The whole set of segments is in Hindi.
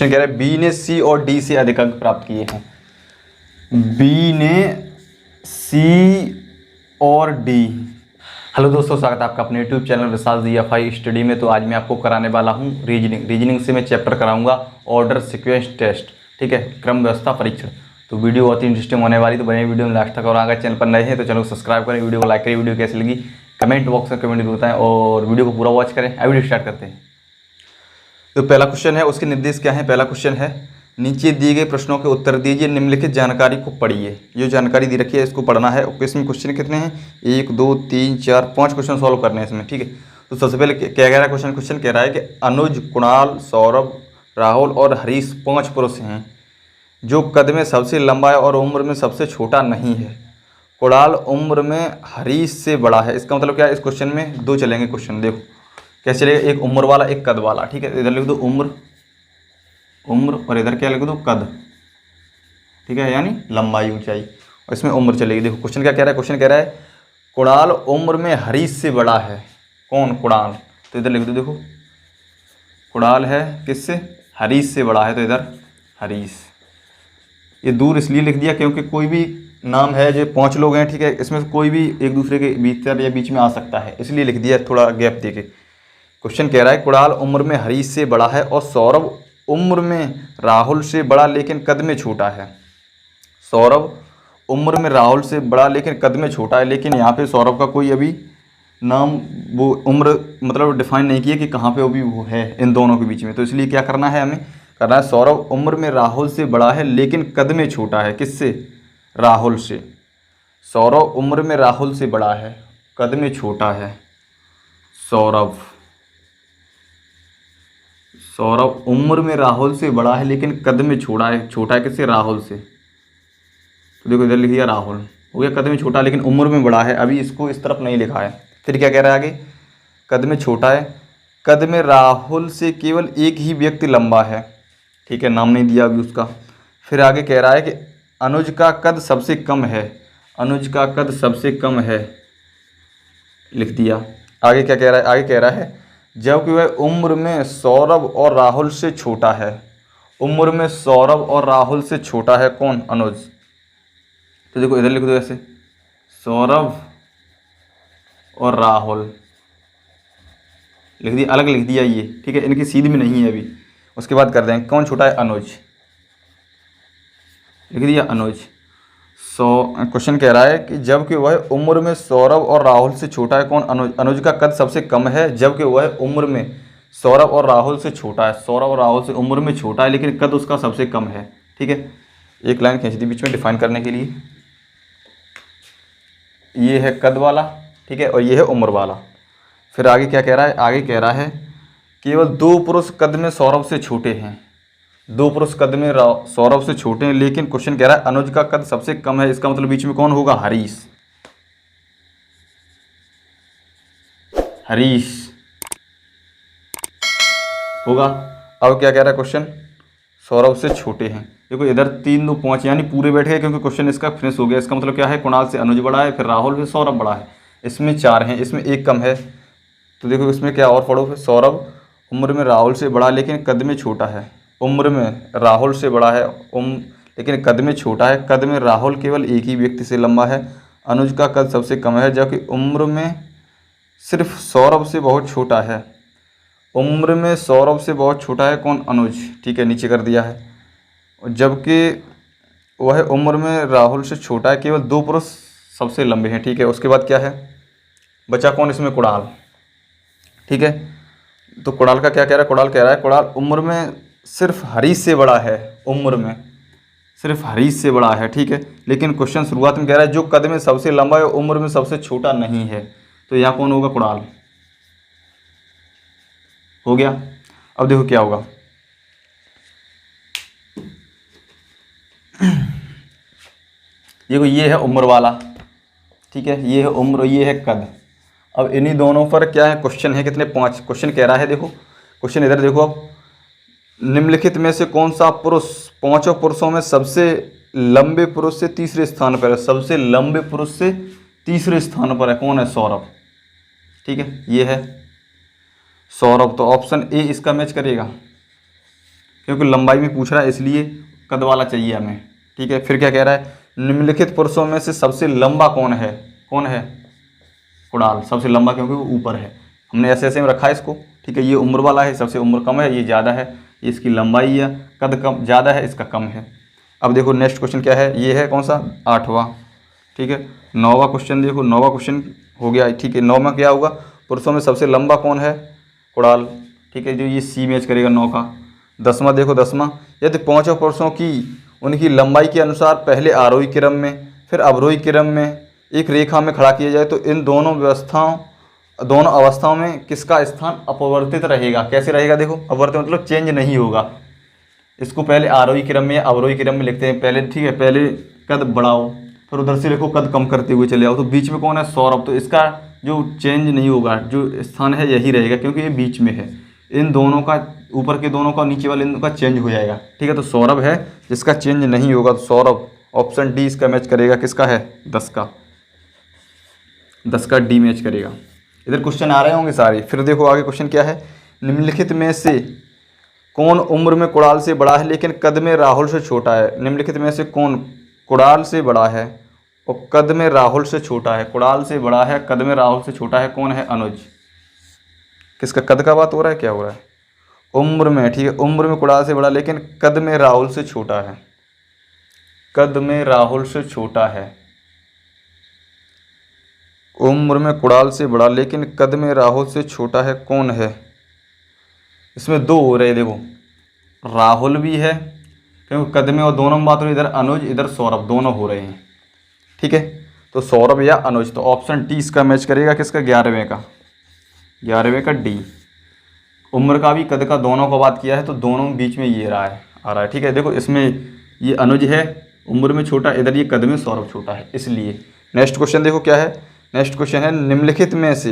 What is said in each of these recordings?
क्वेश्चन कह रहा है बी ने सी और डी से अधिक अंक प्राप्त किए हैं। बी ने सी और डी। हेलो दोस्तों, स्वागत है आपका अपने यूट्यूब चैनल विशाल DFI स्टडी में। तो आज मैं आपको कराने वाला हूं रीजनिंग से मैं चैप्टर कराऊंगा ऑर्डर सीक्वेंस टेस्ट, ठीक है, क्रम व्यवस्था परीक्षण। तो वीडियो बहुत ही इंटरेस्टिंग होने वाली, तो बने वीडियो में लास्ट तक। और अगर चैनल पर नए हैं तो चैनल को सब्सक्राइब करें, वीडियो को लाइक करें, वीडियो कैसी लगी कमेंट बॉक्स में कमेंट जरूर बताएं और वीडियो को पूरा वॉच करें। अब वीडियो स्टार्ट करते हैं। तो पहला क्वेश्चन है, उसके निर्देश क्या है। पहला क्वेश्चन है, नीचे दिए गए प्रश्नों के उत्तर दीजिए, निम्नलिखित जानकारी को पढ़िए। जो जानकारी दी रखी है इसको पढ़ना है। इसमें क्वेश्चन कितने हैं, 1 2 3 4 5 क्वेश्चन सॉल्व करने हैं इसमें, ठीक है। तो सबसे पहले क्या कह रहा है क्वेश्चन कह रहा है कि अनुज, कुणाल, सौरभ, राहुल और हरीश 5 पुरुष हैं जो कद में सबसे लंबा है और उम्र में सबसे छोटा नहीं है। कुणाल उम्र में हरीश से बड़ा है। इसका मतलब क्या है, इस क्वेश्चन में दो चलेंगे क्वेश्चन। देखो कैसे चलेगा, एक उम्र वाला एक कद वाला, ठीक है। इधर लिख दो उम्र और इधर क्या लिख दो कद, ठीक है, यानी लंबाई ऊंचाई, और इसमें उम्र चलेगी। देखो क्वेश्चन क्या कह रहा है, क्वेश्चन कह रहा है कुणाल उम्र में हरीश से बड़ा है। कौन, कुणाल। तो इधर लिख दो, देखो कुणाल है किससे, हरीश से बड़ा है, तो इधर हरीश। ये दूर इसलिए लिख दिया क्योंकि कोई भी नाम है जो 5 लोग हैं, ठीक है, इसमें कोई भी एक दूसरे के भीतर या बीच में आ सकता है, इसलिए लिख दिया थोड़ा गैप दे के। क्वेश्चन कह रहा है कुणाल उम्र में हरीश से बड़ा है और सौरभ उम्र में राहुल से बड़ा लेकिन कद में छोटा है। सौरभ उम्र में राहुल से बड़ा लेकिन कद में छोटा है। लेकिन यहाँ पे सौरभ का कोई अभी नाम वो उम्र मतलब डिफाइन नहीं किया कि कहाँ पे अभी वो है इन दोनों के बीच में। तो इसलिए क्या करना है, हमें करना है सौरभ उम्र में राहुल से बड़ा है लेकिन कद में छोटा है। किससे, राहुल से। सौरभ उम्र में राहुल से बड़ा है, कद में छोटा है। सौरभ उम्र में राहुल से बड़ा है लेकिन कद में छोटा है किससे, राहुल से। तो देखो इधर लिख दिया राहुल, हो गया कद में छोटा लेकिन उम्र में बड़ा है। अभी इसको इस तरफ नहीं लिखा है। फिर क्या कह रहा है आगे, कद में छोटा है, कद में राहुल से केवल एक ही व्यक्ति लंबा है, ठीक है, नाम नहीं दिया अभी उसका। फिर आगे कह रहा है कि अनुज का कद सबसे कम है। अनुज का कद सबसे कम है, लिख दिया। आगे क्या कह रहा है, आगे कह रहा है जबकि वह उम्र में सौरभ और राहुल से छोटा है। उम्र में सौरभ और राहुल से छोटा है कौन, अनुज। तो देखो इधर लिख दो ऐसे, सौरभ और राहुल लिख दिया, अलग लिख दिया ये, ठीक है, इनकी सीध में नहीं है अभी। उसके बाद कर देंगे कौन छोटा है, अनुज, लिख दिया अनुज। क्वेश्चन कह रहा है कि जबकि वह उम्र में सौरभ और राहुल से छोटा है कौन, अनुज। अनुज का कद सबसे कम है जबकि वह उम्र में सौरभ और राहुल से छोटा है। सौरभ और राहुल से उम्र में छोटा है लेकिन कद उसका सबसे कम है, ठीक है। एक लाइन खींच दी बीच में डिफाइन करने के लिए। ये है कद वाला, ठीक है, और ये है उम्र वाला। फिर आगे क्या कह रहा है, आगे कह रहा है केवल 2 पुरुष कद में सौरभ से छोटे हैं। 2 पुरुष कद में सौरभ से छोटे हैं, लेकिन क्वेश्चन कह रहा है अनुज का कद सबसे कम है। इसका मतलब बीच में कौन होगा, हरीश। हरीश होगा। अब क्या कह रहा है क्वेश्चन, सौरभ से छोटे हैं। देखो इधर 3 2 5 यानी पूरे बैठ गए क्योंकि क्वेश्चन इसका फिनिश हो गया। इसका मतलब क्या है, कुणाल से अनुज बड़ा है, फिर राहुल से सौरभ बड़ा है। इसमें 4 हैं, इसमें एक कम है। तो देखो इसमें क्या और पढ़ो, फिर सौरभ उम्र में राहुल से बड़ा लेकिन कद में छोटा है। उम्र में राहुल से बड़ा है लेकिन कद में छोटा है। कद में राहुल केवल एक ही व्यक्ति से लंबा है। अनुज का कद सबसे कम है जबकि उम्र में सिर्फ सौरभ से बहुत छोटा है। उम्र में सौरभ से बहुत छोटा है कौन, अनुज, ठीक है, नीचे कर दिया है। जबकि वह उम्र में राहुल से छोटा है, केवल 2 पुरुष सबसे लंबे हैं, ठीक है। उसके बाद क्या है, बचा कौन इसमें, कुणाल, ठीक है। तो कुणाल का क्या कह रहा है, कुणाल कह रहा है कुणाल उम्र में सिर्फ हरीश से बड़ा है। उम्र में सिर्फ हरीश से बड़ा है, ठीक है। लेकिन क्वेश्चन शुरुआत में कह रहा है जो कद में सबसे लंबा है उम्र में सबसे छोटा नहीं है। तो यहाँ कौन होगा, कुणाल, हो गया। अब देखो क्या होगा, देखो ये है उम्र वाला, ठीक है, ये है उम्र, ये है कद। अब इन्हीं दोनों पर क्या है, क्वेश्चन है कितने, 5 क्वेश्चन कह रहा है। देखो क्वेश्चन इधर देखो, अब निम्नलिखित में से कौन सा पुरुष 5 पुरुषों में सबसे लंबे पुरुष से तीसरे स्थान पर है। सबसे लंबे पुरुष से तीसरे स्थान पर है कौन है, सौरभ, ठीक है, ये है सौरभ। तो ऑप्शन ए इसका मैच करेगा। क्योंकि लंबाई में पूछ रहा है इसलिए कद वाला चाहिए हमें। ठीक है, फिर क्या कह रहा है, निम्नलिखित पुरुषों में से सबसे लंबा कौन है? कौन है? कुणाल सबसे लंबा, क्योंकि वो ऊपर है। हमने ऐसे में रखा है इसको। ठीक है, ये उम्र वाला है, सबसे उम्र कम है, ये ज़्यादा है, ये इसकी लंबाई है, कद कम ज़्यादा है, इसका कम है। अब देखो नेक्स्ट क्वेश्चन क्या है, ये है कौन सा, 8वां। ठीक है, 9वां क्वेश्चन देखो, 9वां क्वेश्चन हो गया। ठीक है, 9 में क्या होगा, पुरुषों में सबसे लंबा कौन है? कुणाल। ठीक है, जो ये सी मैच करेगा 9 का। 10वां देखो, 10वां, यदि पांचों पुरुषों की उनकी लंबाई के अनुसार पहले आरोही क्रम में फिर अवरोही क्रम में एक रेखा में खड़ा किया जाए तो इन दोनों अवस्थाओं में किसका स्थान अपरिवर्तित रहेगा? कैसे रहेगा? देखो, अपरिवर्तित मतलब चेंज नहीं होगा। इसको पहले आरोही क्रम में या अवरोही क्रम में लिखते हैं पहले। ठीक है, पहले कद बढ़ाओ, फिर उधर से लिखो कद कम करते हुए चले आओ, तो बीच में कौन है? सौरभ। तो इसका जो चेंज नहीं होगा, जो स्थान है यही रहेगा, क्योंकि ये बीच में है। इन दोनों का, ऊपर के दोनों का, नीचे वाले का चेंज हो जाएगा। ठीक है, तो सौरभ है जिसका चेंज नहीं होगा, तो सौरभ। ऑप्शन डी इसका मैच करेगा, किसका है? 10 का डी मैच करेगा। इधर क्वेश्चन आ रहे होंगे सारे। फिर देखो आगे क्वेश्चन क्या है, निम्नलिखित में से कौन उम्र में कुणाल से बड़ा है लेकिन कद में राहुल से छोटा है? निम्नलिखित में से कौन कुणाल से बड़ा है और कद में राहुल से छोटा है? कुणाल से बड़ा है, कद में राहुल से छोटा है, कौन है? अनुज। किसका कद का बात हो रहा है, क्या हो रहा है? उम्र में। ठीक है, उम्र में कुणाल से बड़ा लेकिन कद में राहुल से छोटा है। कद में राहुल से छोटा है। उम्र में कुणाल से बड़ा लेकिन कद में राहुल से छोटा है, कौन है? इसमें दो हो रहे हैं, देखो, राहुल भी है क्योंकि कद में, और दोनों में बात हो रही, इधर अनुज इधर सौरभ, दोनों हो रहे हैं। ठीक है, तो सौरभ या अनुज, तो ऑप्शन डी इसका मैच करेगा, किसका? 11वें का। 11वें का डी। उम्र का भी कद का दोनों को बात किया है, तो दोनों बीच में ये रहा है, आ रहा है। ठीक है, देखो इसमें ये अनुज है उम्र में छोटा, इधर ये कद में सौरभ छोटा है, इसलिए। नेक्स्ट क्वेश्चन देखो क्या है, नेक्स्ट क्वेश्चन है, निम्नलिखित में से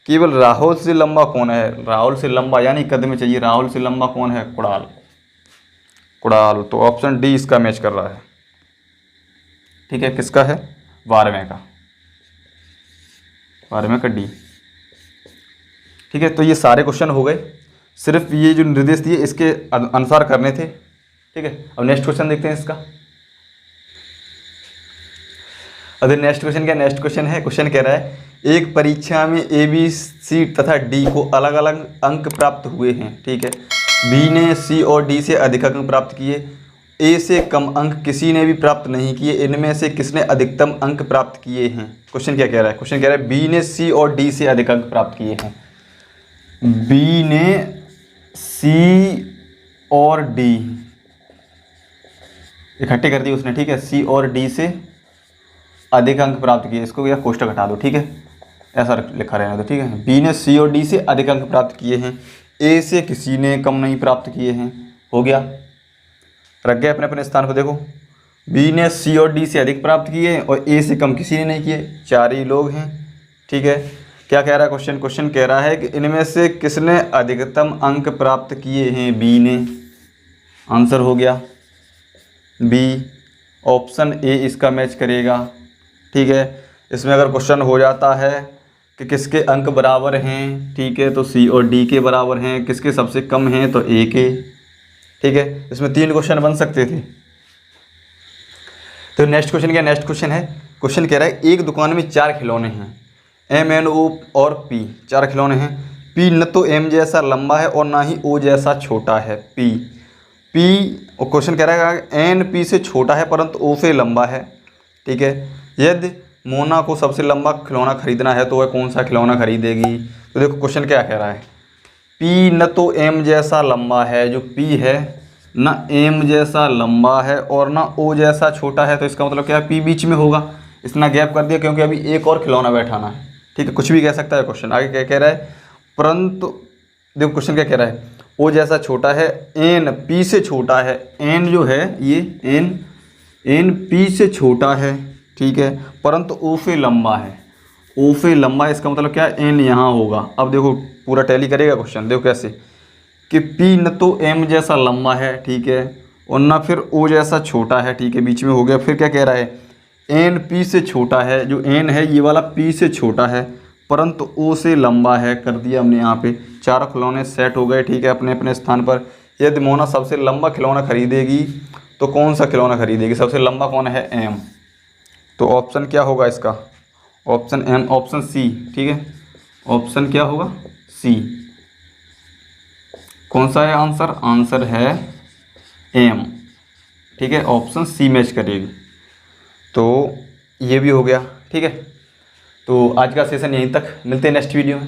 केवल राहुल से लंबा कौन है? राहुल से लंबा यानी कद में चाहिए, राहुल से लंबा कौन है? कुणाल। कुणाल, तो ऑप्शन डी इसका मैच कर रहा है। ठीक है, किसका है? 12वें का। 12वें का डी। ठीक है, तो ये सारे क्वेश्चन हो गए, सिर्फ ये जो निर्देश दिए इसके अनुसार करने थे। ठीक है, अब नेक्स्ट क्वेश्चन देखते हैं इसका। अब नेक्स्ट क्वेश्चन क्या, नेक्स्ट क्वेश्चन है, क्वेश्चन कह रहा है एक परीक्षा में ए बी सी तथा डी को अलग अलग अंक प्राप्त हुए हैं। ठीक है, बी ने सी और डी से अधिक अंक प्राप्त किए, ए से कम अंक किसी ने भी प्राप्त नहीं किए, इनमें से किसने अधिकतम अंक प्राप्त किए हैं? क्वेश्चन क्या कह रहा है, क्वेश्चन कह रहा है बी ने सी और डी से अधिक अंक प्राप्त किए हैं। बी ने सी और डी इकट्ठे कर दिए उसने। ठीक है, सी और डी से अधिक अंक प्राप्त किए, इसको या कोष्टक हटा दो। ठीक है, ऐसा लिखा रहना तो। ठीक है, बी ने सी और डी से अधिक अंक प्राप्त किए हैं, ए से किसी ने कम नहीं प्राप्त किए हैं। हो गया, रख गए अपने अपने स्थान पर। देखो, बी ने सी और डी से अधिक प्राप्त किए और ए से कम किसी ने नहीं किए, 4 ही लोग हैं। ठीक है, क्या कह रहा है क्वेश्चन, क्वेश्चन कह रहा है कि इनमें से किसने अधिकतम अंक प्राप्त किए हैं? बी ने। आंसर हो गया बी, ऑप्शन ए इसका मैच करेगा। ठीक है, इसमें अगर क्वेश्चन हो जाता है कि किसके अंक बराबर हैं, ठीक है, तो सी और डी के बराबर हैं, किसके सबसे कम हैं तो ए के। ठीक है, इसमें 3 क्वेश्चन बन सकते थे। तो नेक्स्ट क्वेश्चन क्या, नेक्स्ट क्वेश्चन है, क्वेश्चन कह रहा है एक दुकान में 4 खिलौने हैं, एम एन ओ और पी, 4 खिलौने हैं। पी न तो एम जैसा लंबा है और ना ही ओ जैसा छोटा है। पी और क्वेश्चन कह रहा है एन पी से छोटा है परंतु ओ से लंबा है। ठीक है, यदि मोना को सबसे लंबा खिलौना खरीदना है तो वह कौन सा खिलौना खरीदेगी? तो देखो क्वेश्चन क्या कह रहा है, पी न तो एम जैसा लंबा है, जो पी है ना एम जैसा लंबा है और ना ओ जैसा छोटा है, तो इसका मतलब क्या है, पी बीच में होगा। इतना गैप कर दिया क्योंकि अभी एक और खिलौना बैठाना है। ठीक है, कुछ भी कह सकता है क्वेश्चन। आगे क्या कह रहा है, परंतु देखो क्वेश्चन क्या कह रहा है, ओ जैसा छोटा है, एन पी से छोटा है, एन जो है ये एन पी से छोटा है। ठीक है, परंतु ओ से लंबा है, ओ से लंबा, इसका मतलब क्या है, एन यहाँ होगा। अब देखो पूरा टैली करेगा क्वेश्चन, देखो कैसे कि पी न तो एम जैसा लंबा है, ठीक है, और ना फिर ओ जैसा छोटा है। ठीक है, बीच में हो गया। फिर क्या कह रहा है, एन पी से छोटा है, जो एन है ये वाला पी से छोटा है परंतु ओ से लंबा है। कर दिया हमने यहाँ पे, 4 खिलौने सेट हो गए। ठीक है, अपने अपने स्थान पर। यदि मोना सबसे लंबा खिलौना खरीदेगी तो कौन सा खिलौना खरीदेगी? सबसे लंबा कौन है? एम। तो ऑप्शन क्या होगा इसका? Option N, option C. ठीक है, ऑप्शन क्या होगा? सी। कौन सा है आंसर? आंसर है एम। ठीक है, ऑप्शन सी मैच करेगी। तो ये भी हो गया। ठीक है, तो आज का सेशन यहीं तक, मिलते हैं नेक्स्ट वीडियो में।